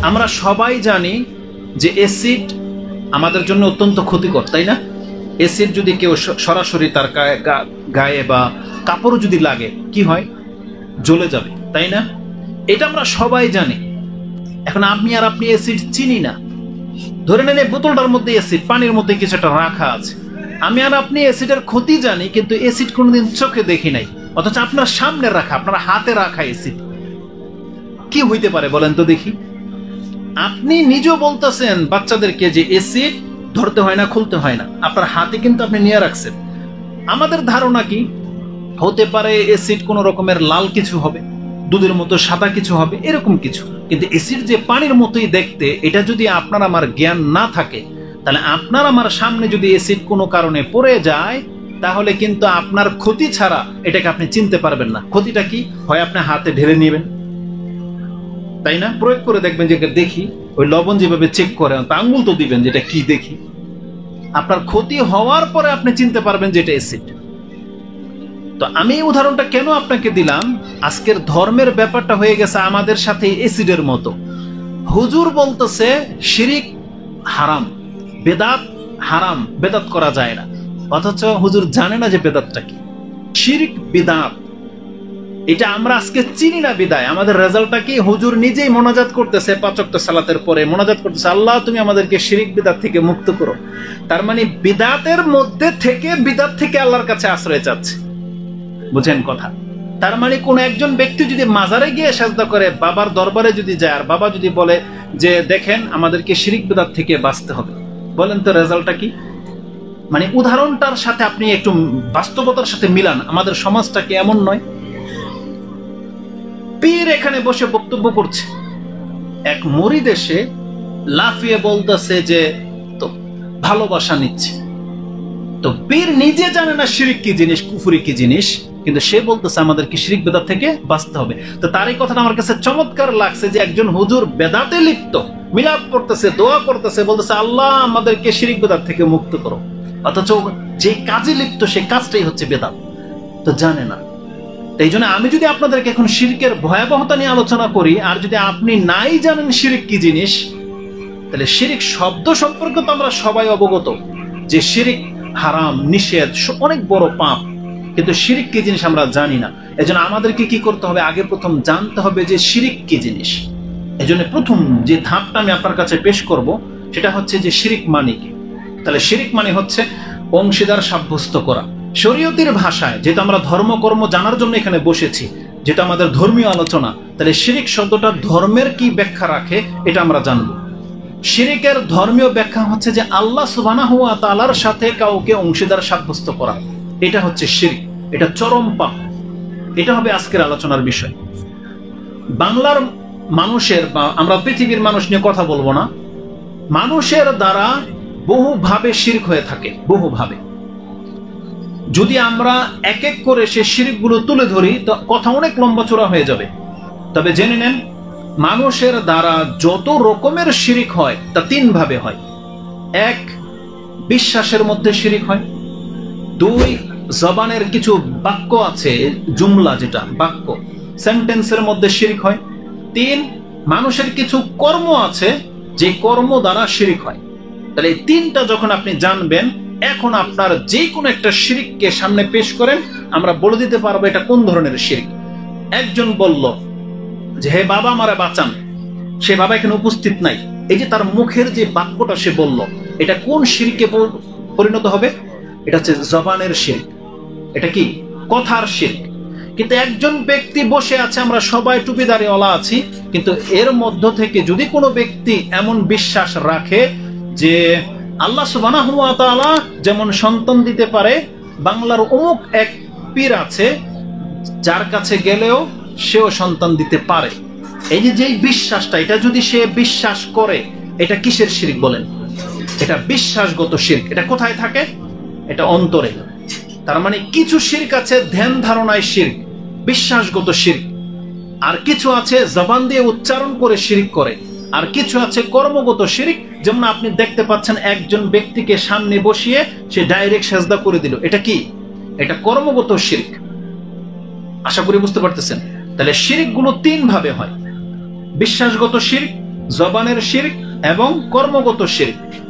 আমরা সবাই জানি যে অ্যাসিড আমাদের জন্য অত্যন্ত ক্ষতিকর, তাই না? অ্যাসিড যদি কেউ সরাসরি তার গায়ে বা কাপড় যদি লাগে কি হয়? জ্বলে যাবে, তাই না? এটা আমরা সবাই জানি। এখন আমি আর আপনি অ্যাসিড চিনি না। ধরে নেন এই বোতলটার মধ্যে অ্যাসিড, পানির মধ্যে কিছু একটা রাখা আছে। আমি আর আপনি অ্যাসিডের ক্ষতি জানি, কিন্তু অ্যাসিড কোনোদিন চোখে দেখি নাই, অথচ আপনার সামনে রাখা, আপনার হাতে রাখা অ্যাসিড কি হইতে পারে বলেন তো দেখি? আপনি নিজেও বলতেছেন বাচ্চাদেরকে যে অ্যাসিড ধরতে হয় না, খুলতে হয় না, আপনার হাতে কিন্তু আপনি নিয়ে রাখছেন। আমাদের ধারণা কি হতে পারে? অ্যাসিড কোন রকমের লাল কিছু হবে, দুধের মতো সাদা কিছু হবে, এরকম কিছু। কিন্তু অ্যাসিড যে পানির মতোই দেখতে, এটা যদি আপনার আমার জ্ঞান না থাকে, তাহলে আপনার আমার সামনে যদি অ্যাসিড কোনো কারণে পড়ে যায়, তাহলে কিন্তু আপনার ক্ষতি ছাড়া এটাকে আপনি চিনতে পারবেন না। ক্ষতিটা কি হয়? আপনি হাতে ঢেলে নেবেন, তাই না? প্রয়োগ করে দেখবেন যে দেখি, ওই লবণ যেভাবে চেক করে আঙ্গুল তো দিবেন যেটা কি দেখি। আপনার ক্ষতি হওয়ার পরে আপনি চিনতে পারবেন যে এটা অ্যাসিড। তো আমি এই উদাহরণটা কেন আপনাকে দিলাম? আজকের ধর্মের ব্যাপারটা হয়ে গেছে আমাদের সাথে অ্যাসিডের মতো। হুজুর বলতেছে শিরিক হারাম, বেদাত হারাম, বেদাত করা যায় না, অথচ হুজুর জানে না যে বেদাতটা কি। শিরিক বিদাত এটা আমরা আজকে চিনি না বিদায় আমাদের রেজাল্টটা কি? হুজুর নিজেই মোনাজাত করতেছে 5 ওয়াক্ত সালাতের পরে, মোনাজাত করতেছে, আল্লাহ তুমি আমাদেরকে শিরিক বিদাত থেকে মুক্ত করো। তার মানে বিদাতের মধ্যে থেকে, বিদাত থেকে আল্লাহর কাছে আশ্রয় চাচ্ছে। বুঝেন কথা? তার মানে কোন একজন ব্যক্তি যদি মাজারে গিয়ে সাজদা করে, বাবার দরবারে যদি যায়, আর বাবা যদি বলে যে দেখেন আমাদেরকে শিরিক বিদাত থেকে বাঁচতে হবে, বলেন তো রেজাল্টটা কি? মানে উদাহরণটার সাথে আপনি একটু বাস্তবতার সাথে মিলান, আমাদের সমাজটা কি এমন নয়? পীর এখানে বসে বক্তব্য করছে, এক মুরিদ এসে লাফিয়ে বলতেছে যে তো ভালোবাসা নিচ্ছে। তো পীর নিজে জানে না শিরিক কি জিনিস, কুফরি কি জিনিস, কিন্তু সে বলতেছে আমাদেরকে শিরিক বেদাত থেকে বাঁচতে হবে। তো তার এই কথাটা আমার কাছে চমৎকার লাগছে যে একজন হুজুর বেদাতে লিপ্ত, মিলাদ করতেছে, দোয়া করতেছে, বলতেছে আল্লাহ আমাদেরকে শিরিক বেদাত থেকে মুক্ত করো, অথচ যে কাজে লিপ্ত সেই কাজটাই হচ্ছে বেদাত। তো জানে না। এই জন্য আমি যদি আপনাদেরকে এখন শিরকের ভয়াবহতা নিয়ে আলোচনা করি, আর যদি আপনি নাই জানেন শিরিক কি জিনিস, তাহলে শিরিক শব্দ সম্পর্কে তো আমরা সবাই অবগত যে শিরিক হারাম, নিষেধ, অনেক বড় পাপ, কিন্তু শিরিক কি জিনিস আমরা জানি না। এজন্য আমাদেরকে কি করতে হবে? আগে প্রথম জানতে হবে যে শিরিক কি জিনিস। এজন্য প্রথম যে ধাপটা আমি আপনার কাছে পেশ করব সেটা হচ্ছে যে শিরিক মানে কি। তাহলে শিরিক মানে হচ্ছে অংশীদার সাব্যস্ত করা। শরীয়তের ভাষায়, যেহেতু আমরা ধর্মকর্ম জানার জন্য এখানে বসেছি, যেটা আমাদের ধর্মীয় আলোচনা, তাহলে শিরিক শব্দটা ধর্মের কি ব্যাখ্যা রাখে এটা আমরা জানব। শিরিকের ধর্মীয় ব্যাখ্যা হচ্ছে যে আল্লাহ সুবহানাহু ওয়া তাআলার সাথে কাউকে অংশীদার সাব্যস্ত করা, এটা হচ্ছে শিরিক, এটা চরম পাপ। এটা হবে আজকের আলোচনার বিষয়। বাংলার মানুষের বা আমরা পৃথিবীর মানুষ নিয়ে কথা বলবো না, মানুষের দ্বারা বহুভাবে শিরক হয়ে থাকে, বহুভাবে। যদি আমরা এক এক করে সে শিরকগুলো তুলে ধরি তো কথা অনেক লম্বা চড়া হয়ে যাবে। তবে জেনে নেন, মানুষের দ্বারা যত রকমের শিরিক হয় তা 3 ভাবে হয়। 1, বিশ্বাসের মধ্যে শিরিক হয়। 2, জবানের কিছু বাক্য আছে, জুমলা যেটা বাক্য, সেন্টেন্সের মধ্যে শিরিক হয়। 3, মানুষের কিছু কর্ম আছে যে কর্ম দ্বারা শিরিক হয়। তাহলে এই 3টা যখন আপনি জানবেন, এখন আপনার যে কোনো একটা শিরিককে সামনে পেশ করেন, আমরা বলে দিতে পারবো এটা কোন ধরনের শিরিক। একজন বলল যে হে বাবা আমারে বাঁচান, সে বাবা এখানে উপস্থিত নাই, এই যে তার মুখের যে বাক্যটা সে বলল, এটা কোন শিরকে পরিণত হবে? এটা হচ্ছে জবানের শিরক, এটা কি কথার শিরক। কিন্তু একজন ব্যক্তি বসে আছে, আমরা সবাই টুপিদারিওয়ালা আছি, কিন্তু এর মধ্য থেকে যদি কোনো ব্যক্তি এমন বিশ্বাস রাখে যে আল্লাহ সুবহানাহু ওয়া তাআলা যেমন সন্তান দিতে পারে, বাংলার অমুক এক পীর আছে যার কাছে গেলেও সেও সন্তান দিতে পারে, এই যে যেই বিশ্বাসটা, এটা যদি সে বিশ্বাস করে, এটা কিসের শিরক বলেন? এটা বিশ্বাসগত শিরক। এটা কোথায় থাকে? এটা অন্তরে। তার মানে কিছু শিরক আছে ধ্যান ধারণায় শিরক, বিশ্বাসগত শিরক, আর কিছু আছে জবান দিয়ে উচ্চারণ করে শিরক করে, আর কিছু আছে কর্মগত শিরক। যেমন আপনি দেখতে পাচ্ছেন একজন ব্যক্তিকে সামনে বসিয়ে সে ডাইরেক্ট সেজদা করে দিল, এটা কি? এটা কর্মগত শিরক। আশা করি বুঝতে পারতেছেন। তাহলে শিরক গুলো 3 ভাবে হয়: বিশ্বাসগত শিরক, জবানের শিরক এবং কর্মগত শিরক।